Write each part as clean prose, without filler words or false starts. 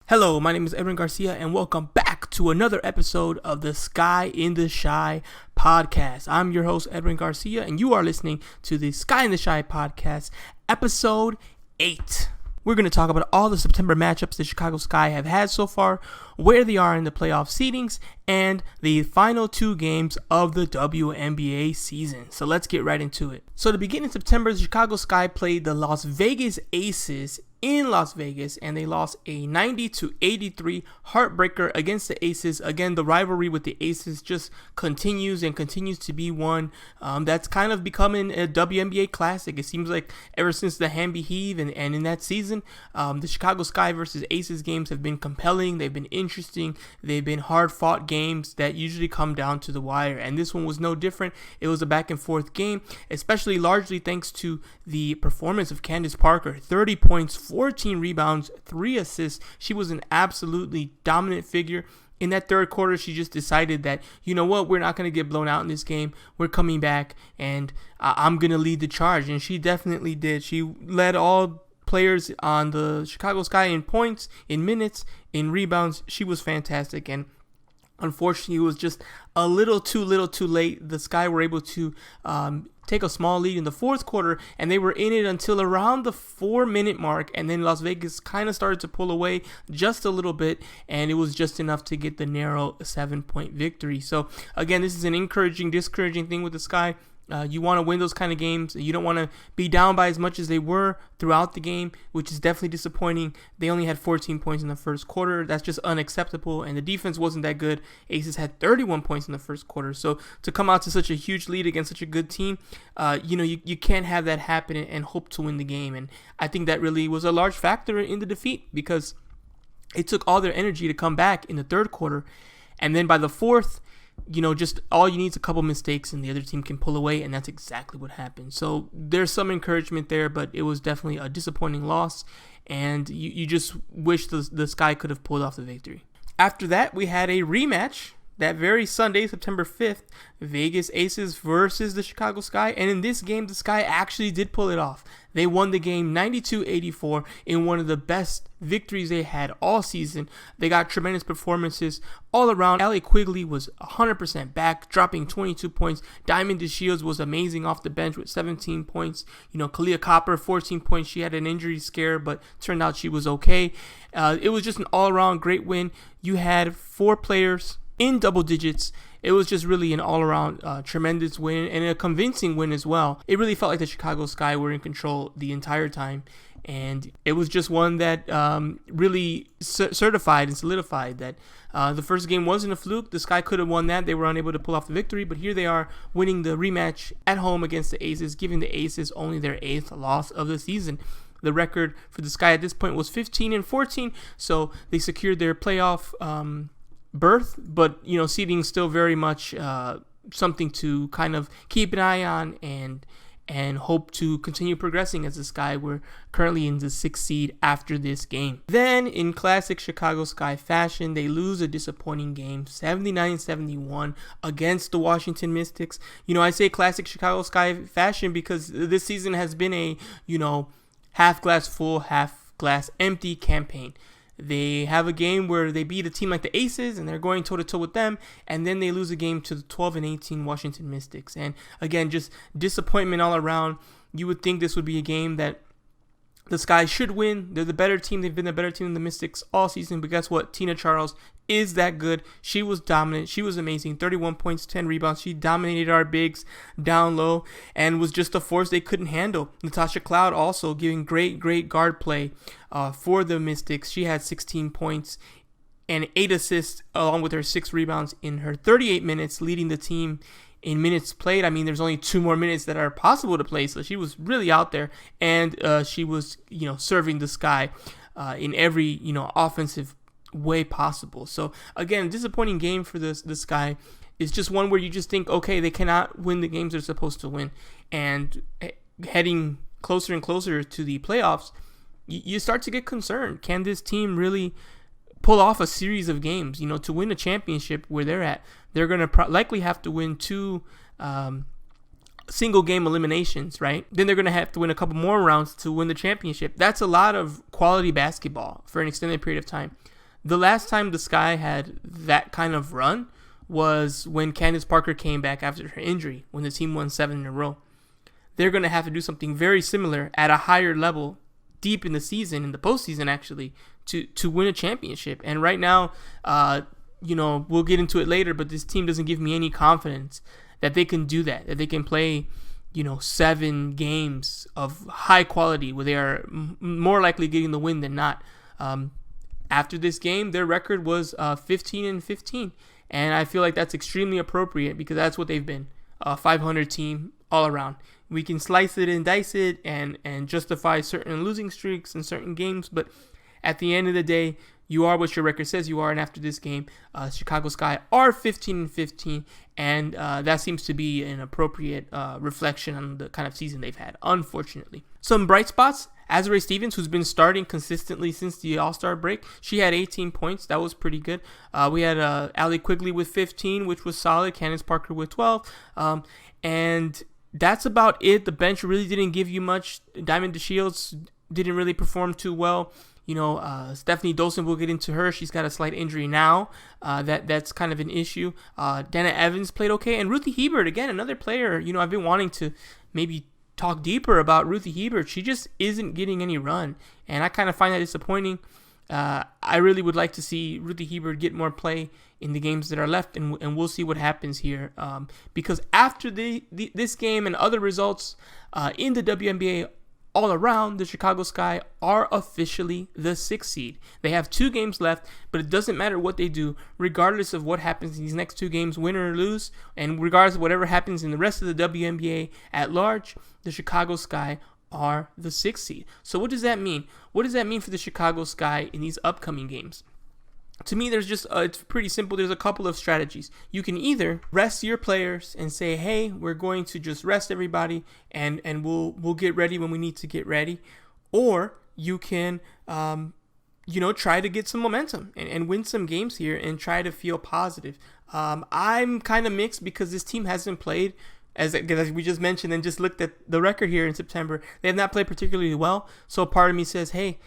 Hello, my name is Edwin Garcia, and welcome back to another episode of the Sky in the Shy podcast. I'm your host, Edwin Garcia, and you are listening to the Sky in the Shy podcast, episode 8. We're going to talk about all the September matchups the Chicago Sky have had so far, where they are in the playoff seedings, and the final 2 games of the WNBA season. So let's get right into it. So to begin in September, the Chicago Sky played the Las Vegas Aces in Las Vegas, and they lost a 90-83 heartbreaker against the Aces. Again, the rivalry with the Aces just continues to be one that's kind of becoming a WNBA classic. It seems like ever since the Hamby Heave and in that season, the Chicago Sky versus Aces games have been compelling. They've been interesting. They've been hard-fought games that usually come down to the wire, and this one was no different. It was a back-and-forth game, especially largely thanks to the performance of Candace Parker. 30 points, 14 rebounds, 3 assists. She was an absolutely dominant figure. In that third quarter, she just decided that, you know what, we're not going to get blown out in this game. We're coming back, and I'm going to lead the charge. And she definitely did. She led all players on the Chicago Sky in points, in minutes, in rebounds. She was fantastic, and unfortunately, it was just a little too late. The Sky were able to take a small lead in the fourth quarter, and they were in it until around the 4-minute mark, and then Las Vegas kind of started to pull away just a little bit, and it was just enough to get the narrow 7-point victory. So again, this is an discouraging thing with the Sky. You want to win those kind of games. You don't want to be down by as much as they were throughout the game, which is definitely disappointing. They only had 14 points in the first quarter. That's just unacceptable, and the defense wasn't that good. Aces had 31 points in the first quarter. So to come out to such a huge lead against such a good team, you can't have that happen and hope to win the game. And I think that really was a large factor in the defeat, because it took all their energy to come back in the third quarter. And then by the fourth, just all you need is a couple mistakes and the other team can pull away, and that's exactly what happened. So there's some encouragement there, but it was definitely a disappointing loss, and you just wish the Sky could have pulled off the victory. After that, we had a rematch that very Sunday, September 5th, Vegas Aces versus the Chicago Sky. And in this game, the Sky actually did pull it off. They won the game 92-84 in one of the best victories they had all season. They got tremendous performances all around. Allie Quigley was 100% back, dropping 22 points. Diamond DeShields was amazing off the bench with 17 points. Kalia Copper, 14 points. She had an injury scare, but turned out she was okay. It was just an all-around great win. You had 4 players in double digits. It was just really an all-around tremendous win, and a convincing win as well. It really felt like the Chicago Sky were in control the entire time, and it was just one that really certified and solidified that the first game wasn't a fluke. The Sky could have won that. They were unable to pull off the victory, but here they are winning the rematch at home against the Aces, giving the Aces only their 8th loss of the season. The record for the Sky at this point was 15-14, so they secured their playoff berth, but seeding still very much something to kind of keep an eye on and hope to continue progressing as the Sky were currently in the 6th seed after this game. Then in classic Chicago Sky fashion, they lose a disappointing game 79-71 against the Washington Mystics. I say classic Chicago Sky fashion because this season has been a half glass full, half glass empty campaign. They have a game where they beat a team like the Aces, and they're going toe-to-toe with them, and then they lose a game to the 12-18 Washington Mystics. And again, just disappointment all around. You would think this would be a game that the Sky should win. They're the better team. They've been the better team than the Mystics all season. But guess what? Tina Charles is that good. She was dominant. She was amazing. 31 points, 10 rebounds. She dominated our bigs down low and was just a force they couldn't handle. Natasha Cloud also giving great guard play for the Mystics. She had 16 points and 8 assists along with her 6 rebounds in her 38 minutes, leading the team in minutes played. I mean, there's only 2 more minutes that are possible to play, so she was really out there, and she was, serving the Sky in every, offensive way possible. So again, disappointing game for the Sky. It's just one where you just think, okay, they cannot win the games they're supposed to win, and heading closer and closer to the playoffs, you start to get concerned. Can this team really pull off a series of games, to win a championship where they're at? They're going to likely have to win 2 single game eliminations, right? Then they're going to have to win a couple more rounds to win the championship. That's a lot of quality basketball for an extended period of time. The last time the Sky had that kind of run was when Candace Parker came back after her injury, when the team won 7 in a row. They're going to have to do something very similar at a higher level deep in the season, in the postseason actually, to win a championship. And right now, we'll get into it later, but this team doesn't give me any confidence that they can do that they can play, 7 games of high quality where they are more likely getting the win than not. After this game, their record was 15-15, and I feel like that's extremely appropriate because that's what they've been, a 500 team all around. We can slice it and dice it and justify certain losing streaks in certain games, but at the end of the day, you are what your record says you are. And after this game, Chicago Sky are 15-15, and that seems to be an appropriate reflection on the kind of season they've had, unfortunately. Some bright spots: Azurá Stevens, who's been starting consistently since the All-Star break. She had 18 points. That was pretty good. We had Allie Quigley with 15, which was solid. Candace Parker with 12. And that's about it. The bench really didn't give you much. Diamond DeShields didn't really perform too well. Stephanie Dolson, we'll get into her. She's got a slight injury now. That's kind of an issue. Dana Evans played okay. And Ruthie Hebert, again, another player. I've been wanting to maybe talk deeper about Ruthie Hebert. She just isn't getting any run. And I kind of find that disappointing. I really would like to see Ruthie Hebert get more play in the games that are left, and we'll see what happens here. Because after this game and other results in the WNBA all around, the Chicago Sky are officially the 6th seed. They have 2 games left, but it doesn't matter what they do, regardless of what happens in these next 2 games, win or lose, and regardless of whatever happens in the rest of the WNBA at large, the Chicago Sky are the 6th seed. So what does that mean? What does that mean for the Chicago Sky in these upcoming games? To me, there's just it's pretty simple. There's a couple of strategies. You can either rest your players and say, hey, we're going to just rest everybody and we'll get ready when we need to get ready. Or you can try to get some momentum and win some games here and try to feel positive. I'm kind of mixed because this team hasn't played, as we just mentioned and just looked at the record here in September. They have not played particularly well. So part of me says, hey,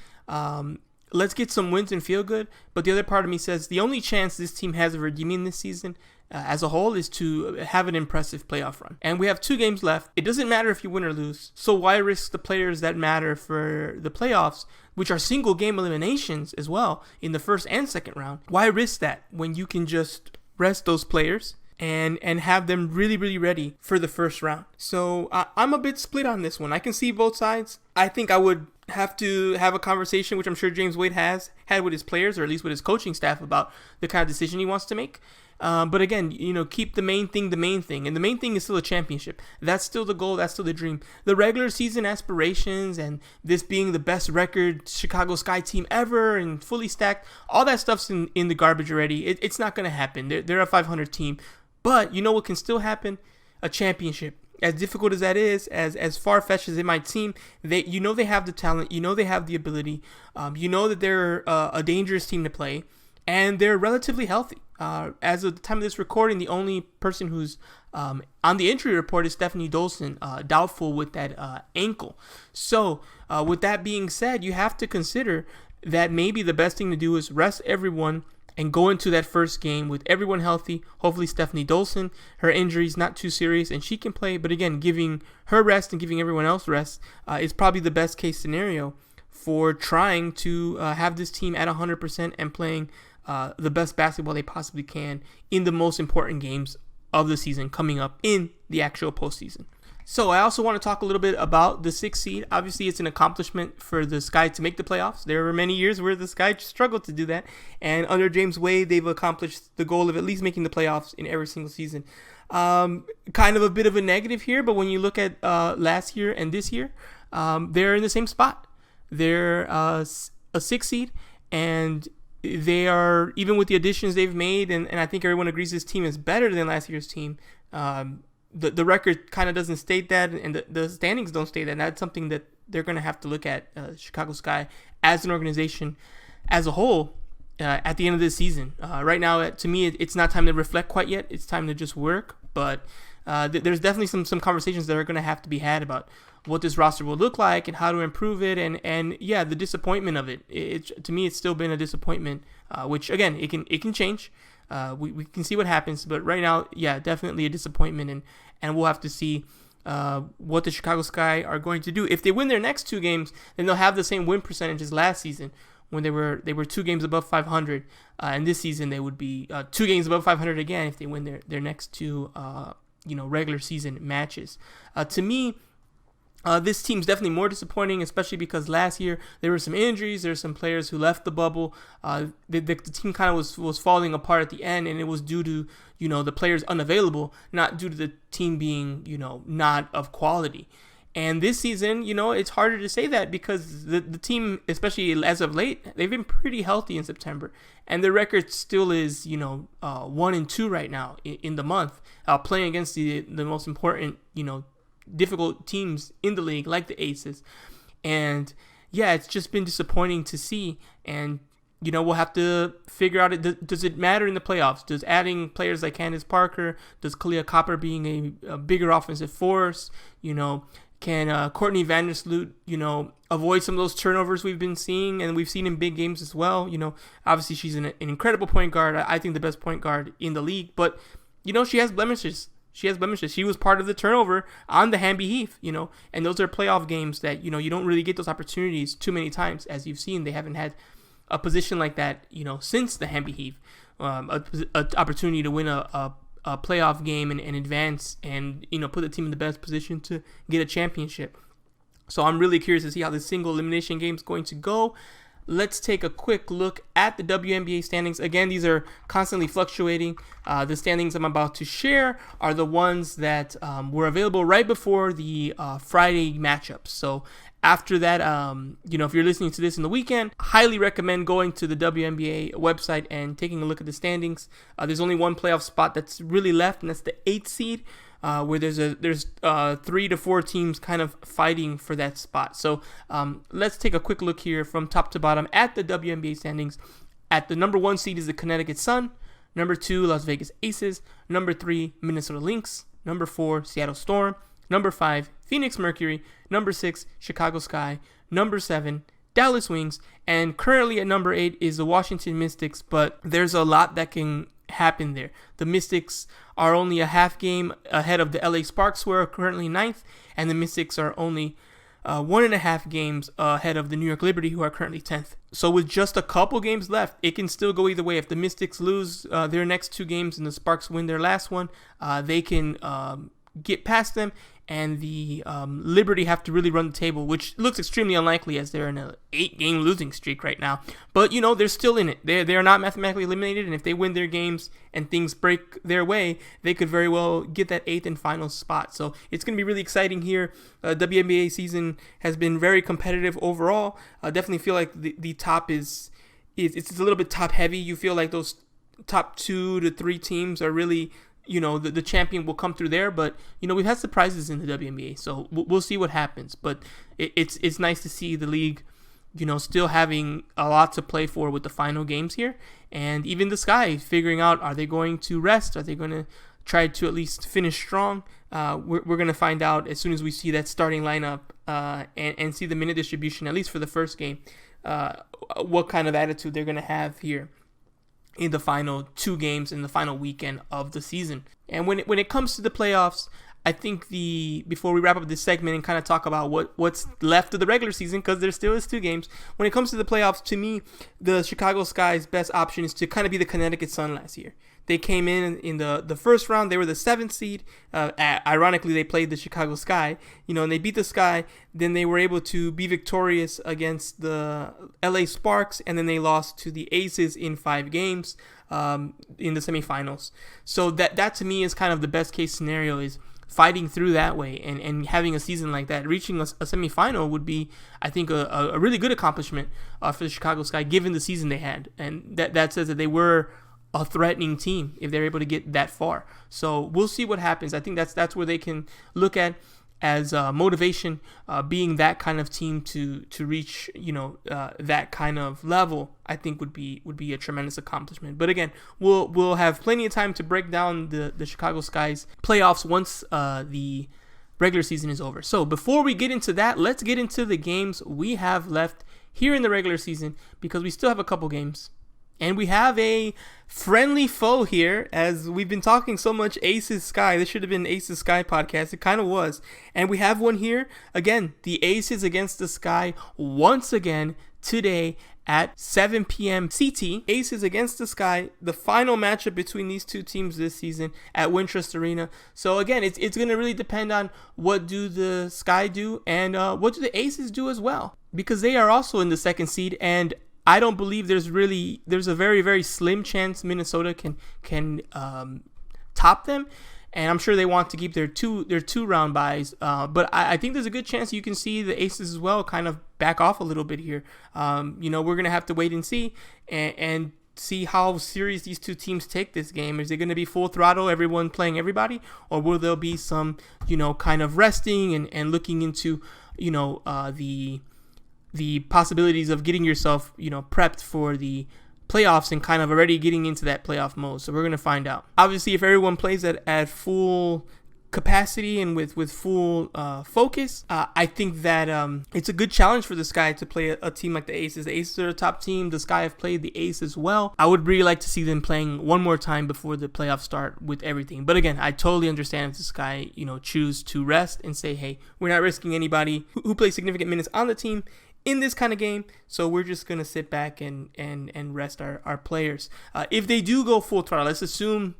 let's get some wins and feel good. But the other part of me says the only chance this team has of redeeming this season as a whole is to have an impressive playoff run. And we have 2 games left. It doesn't matter if you win or lose. So why risk the players that matter for the playoffs, which are single game eliminations as well in the first and second round? Why risk that when you can just rest those players and have them really, really ready for the first round? So I'm a bit split on this one. I can see both sides. I think I would have to have a conversation, which I'm sure James Wade has had with his players, or at least with his coaching staff, about the kind of decision he wants to make. But again, keep the main thing. And the main thing is still a championship. That's still the goal. That's still the dream. The regular season aspirations and this being the best record Chicago Sky team ever and fully stacked, all that stuff's in the garbage already. It's not going to happen. They're a 500 team. But you know what can still happen? A championship. As difficult as that is, as far-fetched as it might seem, they have the talent, they have the ability, that they're a dangerous team to play, and they're relatively healthy. As of the time of this recording, the only person who's on the injury report is Stephanie Dolson, doubtful with that ankle. So with that being said, you have to consider that maybe the best thing to do is rest everyone and go into that first game with everyone healthy. Hopefully Stephanie Dolson, her injury's not too serious and she can play. But again, giving her rest and giving everyone else rest is probably the best case scenario for trying to have this team at 100% and playing the best basketball they possibly can in the most important games of the season coming up in the actual postseason. So I also want to talk a little bit about the 6th seed. Obviously, it's an accomplishment for the Sky to make the playoffs. There were many years where the Sky struggled to do that. And under James Wade, they've accomplished the goal of at least making the playoffs in every single season. Kind of a bit of a negative here, but when you look at last year and this year, they're in the same spot. They're a 6th seed, and they are, even with the additions they've made, and I think everyone agrees this team is better than last year's team. The record kind of doesn't state that, and the standings don't state that. And that's something that they're going to have to look at, Chicago Sky as an organization as a whole at the end of this season. Right now, to me, it's not time to reflect quite yet. It's time to just work. But there's definitely some conversations that are going to have to be had about what this roster will look like and how to improve it. And yeah, the disappointment of it. To me, it's still been a disappointment which again it can change. We can see what happens, but right now, yeah, definitely a disappointment, and we'll have to see what the Chicago Sky are going to do. If they win their next 2 games, then they'll have the same win percentage as last season when they were 2 games above 500, and this season they would be 2 games above 500 again if they win their next 2 regular season matches. To me, this team's definitely more disappointing, especially because last year there were some injuries. There were some players who left the bubble. The team kind of was falling apart at the end, and it was due to the players unavailable, not due to the team being not of quality. And this season, it's harder to say that because the team, especially as of late, they've been pretty healthy in September, and their record still is 1-2 right now in the month, playing against the most important difficult teams in the league, like the Aces. And yeah, it's just been disappointing to see. And we'll have to figure out, does it matter in the playoffs? Does adding players like Candace Parker, does Kalia Copper being a bigger offensive force, can Courtney Vandersloot, avoid some of those turnovers we've been seeing, and we've seen in big games as well. Obviously she's an incredible point guard. I think the best point guard in the league, but she has blemishes. She was part of the turnover on the Wnba Heath, and those are playoff games that, you don't really get those opportunities too many times. As you've seen, they haven't had a position like that, since the Wnba Heath, a opportunity to win a playoff game and advance and, put the team in the best position to get a championship. So I'm really curious to see how the single elimination game is going to go. Let's take a quick look at the WNBA standings. Again, these are constantly fluctuating. The standings I'm about to share are the ones that were available right before the Friday matchups. So after that, if you're listening to this in the weekend, highly recommend going to the WNBA website and taking a look at the standings. There's only one playoff spot that's really left, and that's the 8th seed. Where there's 3 to 4 teams kind of fighting for that spot. So let's take a quick look here from top to bottom at the WNBA standings. At the number 1 seed is the Connecticut Sun, number 2 Las Vegas Aces, number 3 Minnesota Lynx, number 4 Seattle Storm, number 5 Phoenix Mercury, number 6 Chicago Sky, number 7 Dallas Wings, and currently at number 8 is the Washington Mystics, but there's a lot that can happen there. The Mystics are only a half game ahead of the LA Sparks, who are currently 9th, and the Mystics are only 1.5 games ahead of the New York Liberty, who are currently 10th. So with just a couple games left, it can still go either way. If the Mystics lose their next 2 games and the Sparks win their last one, they can get past them, and the Liberty have to really run the table, which looks extremely unlikely as they're in an 8-game losing streak right now. But, they're still in it. They are not mathematically eliminated, and if they win their games and things break their way, they could very well get that 8th and final spot. So it's going to be really exciting here. WNBA season has been very competitive overall. I definitely feel like the top it's a little bit top heavy. You feel like those top 2 to 3 teams are really the champion will come through there, but we've had surprises in the WNBA, so we'll see what happens. But it's nice to see the league, still having a lot to play for with the final games here, and even the Sky figuring out, are they going to rest? Are they going to try to at least finish strong? We're going to find out as soon as we see that starting lineup and see the minute distribution, at least for the first game, what kind of attitude they're going to have here in the final 2 games in the final weekend of the season. And when it comes to the playoffs, I think before we wrap up this segment and kind of talk about what's left of the regular season, because there still is 2 games, when it comes to the playoffs, to me, the Chicago Sky's best option is to kind of be the Connecticut Sun last year. They came in the first round. They were the 7th seed. Ironically, they played the Chicago Sky, and they beat the Sky. Then they were able to be victorious against the LA Sparks, and then they lost to the Aces in 5 games in the semifinals. So that to me is kind of the best case scenario, is fighting through that way and having a season like that. Reaching a semifinal would be, I think, a really good accomplishment for the Chicago Sky, given the season they had. And that says that they were a threatening team if they're able to get that far. So we'll see what happens. I think that's where they can look at as motivation, being that kind of team to reach that kind of level. I think would be a tremendous accomplishment. But again, we'll have plenty of time to break down the Chicago Sky's playoffs once the regular season is over. So before we get into that, let's get into the games we have left here in the regular season, because we still have a couple games And we have a friendly foe here, as we've been talking so much Aces Sky. This should have been Aces Sky podcast. It kind of was. And we have one here. Again, the Aces against the Sky once again today at 7 p.m. CT. Aces against the Sky, the final matchup between these two teams this season at Wintrust Arena. So again, it's going to really depend on what do the Sky do and what do the Aces do as well, because they are also in the second seed, and I don't believe there's a very, very slim chance Minnesota can top them, and I'm sure they want to keep their two round buys. But I think there's a good chance you can see the Aces as well kind of back off a little bit here. We're gonna have to wait and see and see how serious these two teams take this game. Is it going to be full throttle, everyone playing everybody, or will there be some kind of resting and looking into the possibilities of getting yourself, prepped for the playoffs and kind of already getting into that playoff mode. So we're going to find out. Obviously, if everyone plays at full capacity and with full focus, I think that it's a good challenge for the Sky to play a team like the Aces. The Aces are a top team. The Sky have played the Aces as well. I would really like to see them playing one more time before the playoffs start with everything. But again, I totally understand if the Sky, choose to rest and say, hey, we're not risking anybody who plays significant minutes on the team in this kind of game, so we're just going to sit back and rest our players. If they do go full throttle, let's assume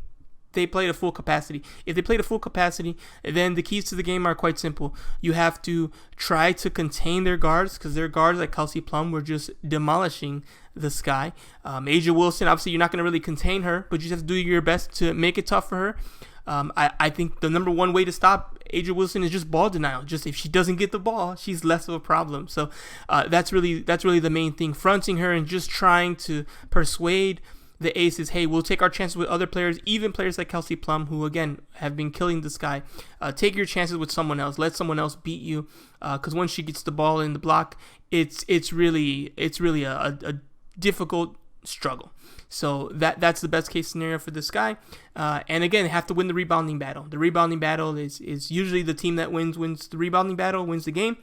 they played a full capacity. If they played a full capacity, then the keys to the game are quite simple. You have to try to contain their guards, because their guards like Kelsey Plum were just demolishing the Sky. Asia Wilson, obviously you're not going to really contain her, but you just have to do your best to make it tough for her. I think the number one way to stop Asia Wilson is just ball denial. Just if she doesn't get the ball, she's less of a problem. So that's really the main thing. Fronting her and just trying to persuade the Aces, hey, we'll take our chances with other players, even players like Kelsey Plum, who again have been killing this guy. Take your chances with someone else. Let someone else beat you, because once she gets the ball in the block, it's really a difficult struggle. So that's the best case scenario for this guy. And again, they have to win the rebounding battle. The rebounding battle is usually the team that wins the rebounding battle, wins the game.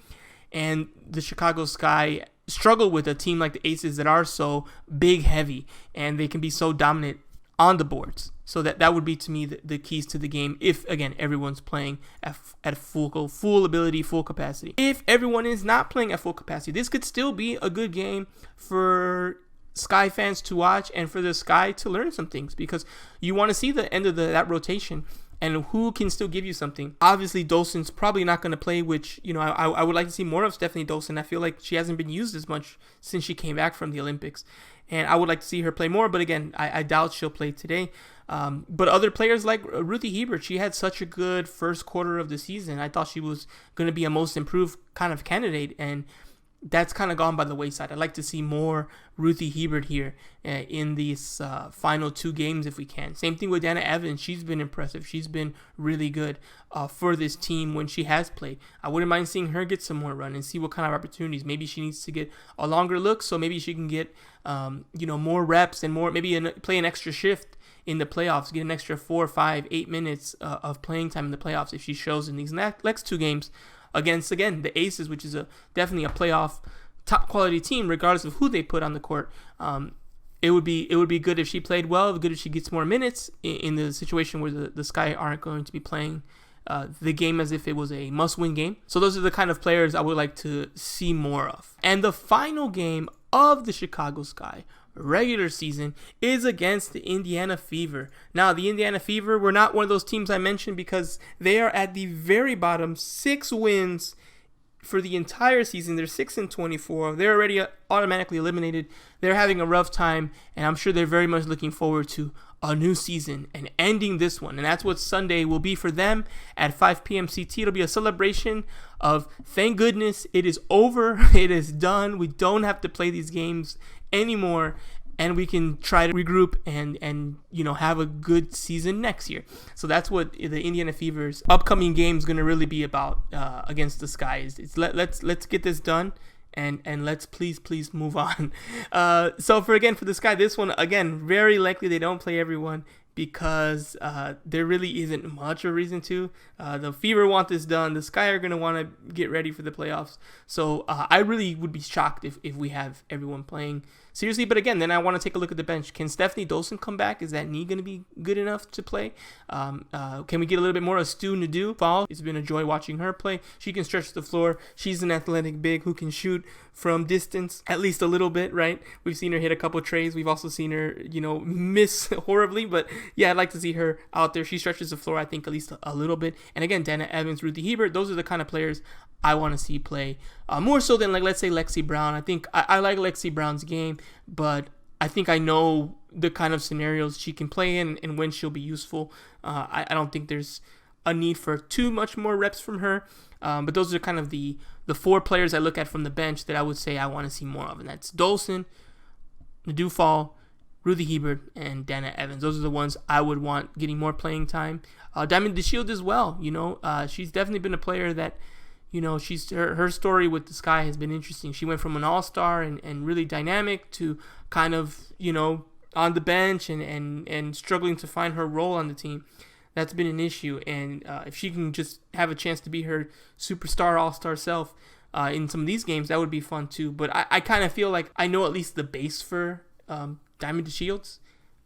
And the Chicago Sky struggle with a team like the Aces that are so big, heavy, and they can be so dominant on the boards. So that would be, to me, the keys to the game if, again, everyone's playing at full ability, full capacity. If everyone is not playing at full capacity, this could still be a good game for Sky fans to watch and for the Sky to learn some things, because you want to see the end of that rotation and who can still give you something. Obviously, Dolson's probably not going to play, which, I would like to see more of Stephanie Dolson. I feel like she hasn't been used as much since she came back from the Olympics, and I would like to see her play more, but again, I doubt she'll play today. But other players like Ruthie Hebert, she had such a good first quarter of the season. I thought she was going to be a most improved kind of candidate, and that's kind of gone by the wayside. I'd like to see more Ruthie Hebert here in these final two games if we can. Same thing with Dana Evans. She's been impressive. She's been really good for this team when she has played. I wouldn't mind seeing her get some more run and see what kind of opportunities. Maybe she needs to get a longer look, so maybe she can get more reps and more, maybe play an extra shift in the playoffs, get an extra 4, 5, 8 minutes of playing time in the playoffs if she shows in these next two games against, again, the Aces, which is definitely a playoff top quality team, regardless of who they put on the court. It would be good if she played well, good if she gets more minutes in the situation where the Sky aren't going to be playing the game as if it was a must-win game. So those are the kind of players I would like to see more of. And the final game of the Chicago Sky regular season is against the Indiana Fever. Now, the Indiana Fever were not one of those teams I mentioned because they are at the very bottom, 6 wins for the entire season. They're 6-24. They're already automatically eliminated. They're having a rough time, and I'm sure they're very much looking forward to a new season and ending this one. And that's what Sunday will be for them at 5 p.m. CT. It'll be a celebration of, thank goodness, it is over. It is done. We don't have to play these games anymore, and we can try to regroup and have a good season next year. So that's what the Indiana Fever's upcoming game is going to really be about against the Sky. Let's get this done and let's please move on. So for the Sky, this one, again, very likely they don't play everyone because there really isn't much of a reason to. The Fever want this done. The Sky are going to want to get ready for the playoffs. So I really would be shocked if we have everyone playing seriously. But again, then I want to take a look at the bench. Can Stephanie Dolson come back? Is that knee going to be good enough to play? Can we get a little bit more of Stu Nadu? It's been a joy watching her play. She can stretch the floor. She's an athletic big who can shoot from distance at least a little bit, right? We've seen her hit a couple trays. We've also seen her, miss horribly. But yeah, I'd like to see her out there. She stretches the floor, I think, at least a little bit. And again, Dana Evans, Ruthie Hebert, those are the kind of players I want to see play. More so than, let's say, Lexi Brown. I think I like Lexi Brown's game, but I think I know the kind of scenarios she can play in and when she'll be useful. I don't think there's a need for too much more reps from her. But those are kind of the 4 players I look at from the bench that I would say I want to see more of. And that's Dolson, Nadu Fall, Ruthie Hebert, and Dana Evans. Those are the ones I would want getting more playing time. Diamond DeShield as well. She's definitely been a player that, she's her story with the Sky has been interesting. She went from an all-star and really dynamic to kind of, on the bench and struggling to find her role on the team. That's been an issue. And if she can just have a chance to be her superstar all-star self in some of these games, that would be fun too. But I kind of feel like I know at least the base for Diamond DeShields.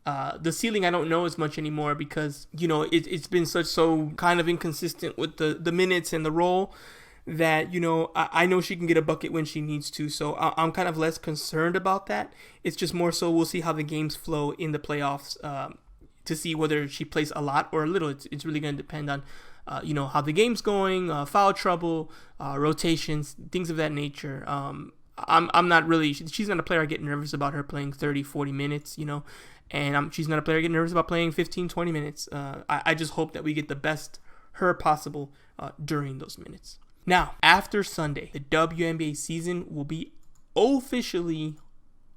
The ceiling I don't know as much anymore because, it's been so kind of inconsistent with the minutes and the role that, I know she can get a bucket when she needs to. So I'm kind of less concerned about that. It's just more so we'll see how the games flow in the playoffs to see whether she plays a lot or a little. It's really going to depend on, how the game's going, foul trouble, rotations, things of that nature. I'm not really, she's not a player I get nervous about her playing 30, 40 minutes, and she's not a player I get nervous about playing 15, 20 minutes. I just hope that we get the best her possible during those minutes. Now, after Sunday, the WNBA season will be officially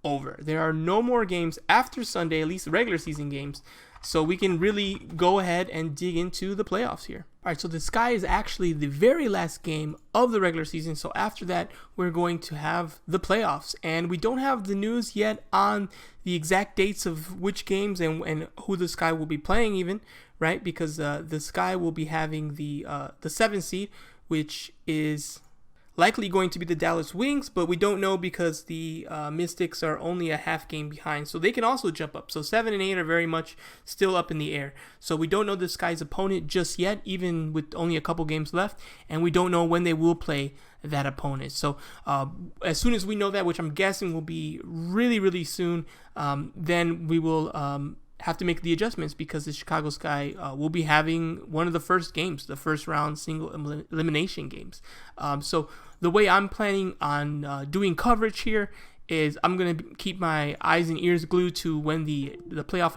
over. There are no more games after Sunday, at least regular season games, so we can really go ahead and dig into the playoffs here. All right, so the Sky is actually the very last game of the regular season. So after that, we're going to have the playoffs. And we don't have the news yet on the exact dates of which games and who the Sky will be playing even, right? Because the Sky will be having the 7th seed, which is likely going to be the Dallas Wings, but we don't know because the Mystics are only a half game behind, so they can also jump up. So 7 and 8 are very much still up in the air. So we don't know the Sky's opponent just yet, even with only a couple games left, and we don't know when they will play that opponent. So as soon as we know that, which I'm guessing will be really, really soon, then we will have to make the adjustments because the Chicago Sky will be having one of the first games, the first round single elimination games. So the way I'm planning on doing coverage here is I'm going to keep my eyes and ears glued to when the playoff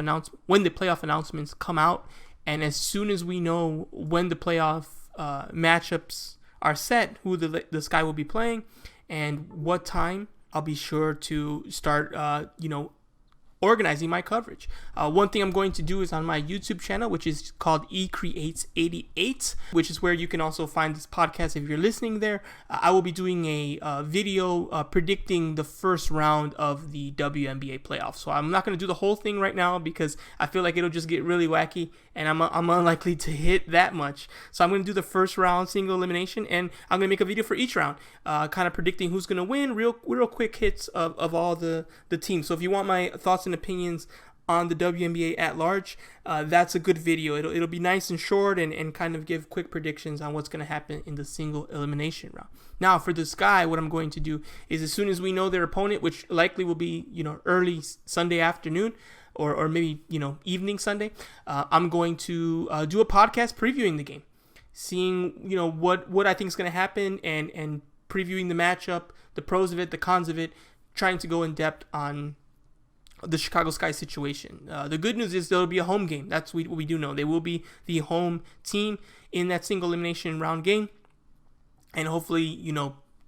announcements come out, and as soon as we know when the playoff matchups are set, who the Sky will be playing and what time, I'll be sure to start organizing my coverage. One thing I'm going to do is on my YouTube channel, which is called eCreates88, which is where you can also find this podcast if you're listening there. I will be doing a video predicting the first round of the WNBA playoffs. So I'm not going to do the whole thing right now because I feel like it'll just get really wacky and I'm unlikely to hit that much. So I'm going to do the first round single elimination, and I'm going to make a video for each round, kind of predicting who's going to win, real quick hits of all the teams. So if you want my thoughts and opinions on the WNBA at large, that's a good video. It'll be nice and short and kind of give quick predictions on what's going to happen in the single elimination round. Now for the Sky, what I'm going to do is as soon as we know their opponent, which likely will be early Sunday afternoon or maybe evening Sunday, I'm going to do a podcast previewing the game, seeing what I think is going to happen and previewing the matchup, the pros of it, the cons of it, trying to go in depth on the Chicago Sky situation. The good news is there'll be a home game. That's what we do know. They will be the home team in that single elimination round game. And hopefully,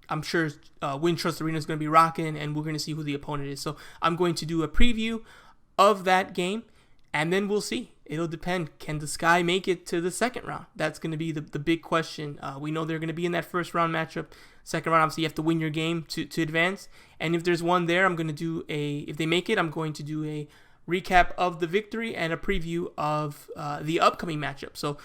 I'm sure Wintrust Arena is going to be rocking and we're going to see who the opponent is. So I'm going to do a preview of that game and then we'll see. It'll depend. Can the Sky make it to the second round? That's going to be the big question. We know they're going to be in that first round matchup. Second round, obviously, you have to win your game to advance. And if there's one there, I'm going to do if they make it, I'm going to do a recap of the victory and a preview of the upcoming matchup. So,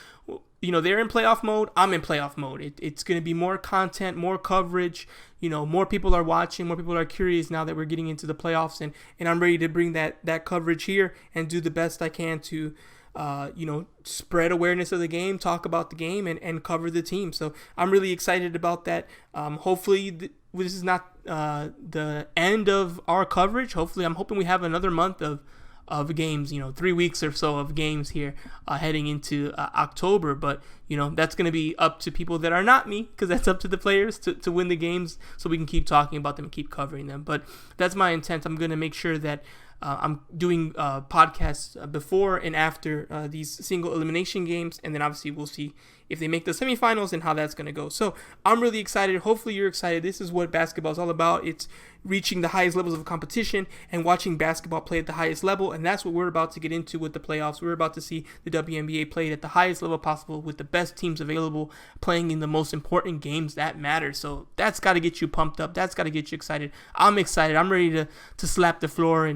they're in playoff mode. I'm in playoff mode. It's going to be more content, more coverage. More people are watching. More people are curious now that we're getting into the playoffs. And I'm ready to bring that coverage here and do the best I can to, spread awareness of the game, talk about the game, and cover the team. So I'm really excited about that. Hopefully this is not the end of our coverage. Hopefully, I'm hoping we have another month of games, 3 weeks or so of games here heading into October. But, that's going to be up to people that are not me, because that's up to the players to win the games so we can keep talking about them and keep covering them. But that's my intent. I'm going to make sure that I'm doing podcasts before and after these single elimination games, and then obviously we'll see if they make the semifinals and how that's going to go. So I'm really excited. Hopefully you're excited. This is what basketball is all about. It's reaching the highest levels of competition and watching basketball play at the highest level, and that's what we're about to get into with the playoffs. We're about to see the WNBA played at the highest level possible with the best teams available playing in the most important games that matter. So that's got to get you pumped up. That's got to get you excited. I'm excited. I'm ready to slap the floor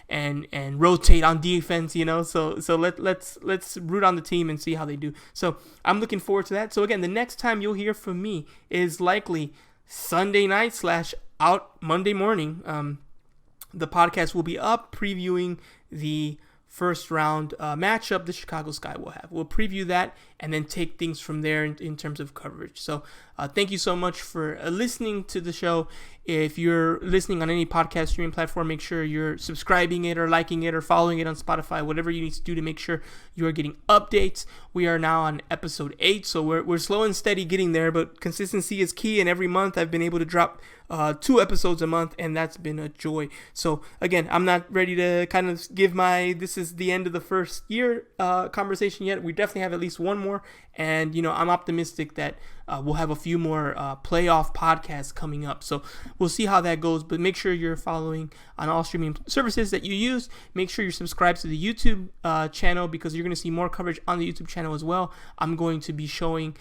and rotate on defense, So let's root on the team and see how they do. So I'm looking forward to that. So again, the next time you'll hear from me is likely Sunday night / out Monday morning. The podcast will be up previewing the first round matchup the Chicago Sky will have. We'll preview that and then take things from there in terms of coverage. So thank you so much for listening to the show. If you're listening on any podcast streaming platform, make sure you're subscribing it or liking it or following it on Spotify, whatever you need to do to make sure you are getting updates. We are now on episode 8, so we're slow and steady getting there, but consistency is key, and every month I've been able to drop 2 episodes a month, and that's been a joy. So again, I'm not ready to kind of give this is the end of the first year conversation yet. We definitely have at least one more, and I'm optimistic that we'll have a few more playoff podcasts coming up. So we'll see how that goes, but make sure you're following on all streaming services that you use. Make sure you're subscribed to the YouTube channel, because you're going to see more coverage on the YouTube channel as well. I'm going to be showing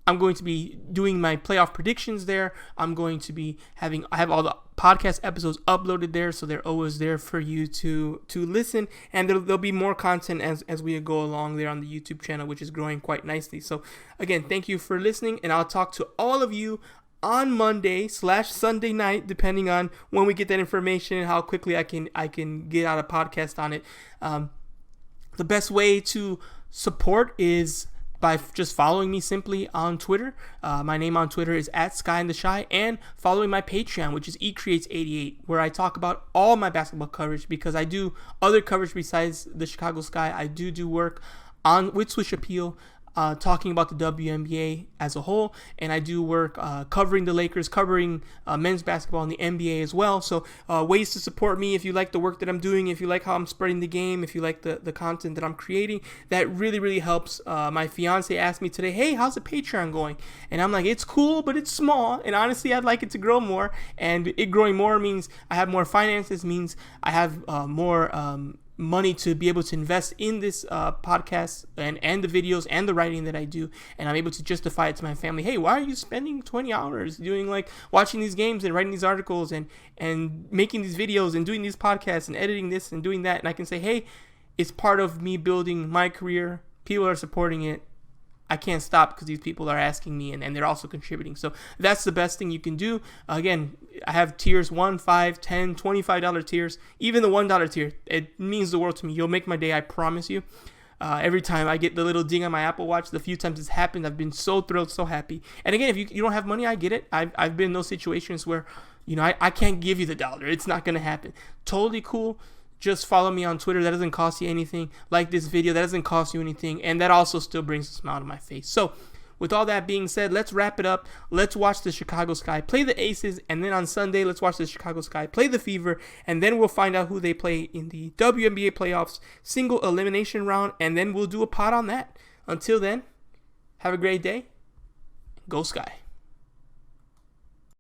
I'm going to be doing my playoff predictions there. I have all the podcast episodes uploaded there, so they're always there for you to listen. And there'll be more content as we go along there on the YouTube channel, which is growing quite nicely. So again, thank you for listening, and I'll talk to all of you on Monday / Sunday night, depending on when we get that information and how quickly I can get out a podcast on it. The best way to support is by just following me simply on Twitter. My name on Twitter is @SkyInTheShy, and following my Patreon, which is eCreates88, where I talk about all my basketball coverage, because I do other coverage besides the Chicago Sky. I do work with Swish Appeal, talking about the WNBA as a whole, and I do work covering the Lakers, covering men's basketball in the NBA as well. So ways to support me if you like the work that I'm doing, if you like how I'm spreading the game, if you like the content that I'm creating, that really, really helps. My fiance asked me today, hey, how's the Patreon going? And I'm like, it's cool, but it's small, and honestly, I'd like it to grow more, and it growing more means I have more finances, means I have more money to be able to invest in this podcast and the videos and the writing that I do, and I'm able to justify it to my family. Hey, why are you spending 20 hours doing watching these games and writing these articles and making these videos and doing these podcasts and editing this and doing that? And I can say, hey, it's part of me building my career. People are supporting it. I can't stop because these people are asking me, and they're also contributing. So that's the best thing you can do. Again, I have tiers, $1, $5, $10, $25 tiers. Even the $1 tier, it means the world to me. You'll make my day, I promise you. Every time I get the little ding on my Apple Watch, the few times it's happened, I've been so thrilled, so happy. And again, if you don't have money, I get it. I've been in those situations where, I can't give you the dollar. It's not going to happen. Totally cool. Just follow me on Twitter. That doesn't cost you anything. Like this video. That doesn't cost you anything. And that also still brings a smile to my face. So with all that being said, let's wrap it up. Let's watch the Chicago Sky play the Aces. And then on Sunday, let's watch the Chicago Sky play the Fever. And then we'll find out who they play in the WNBA playoffs single elimination round. And then we'll do a pod on that. Until then, have a great day. Go Sky.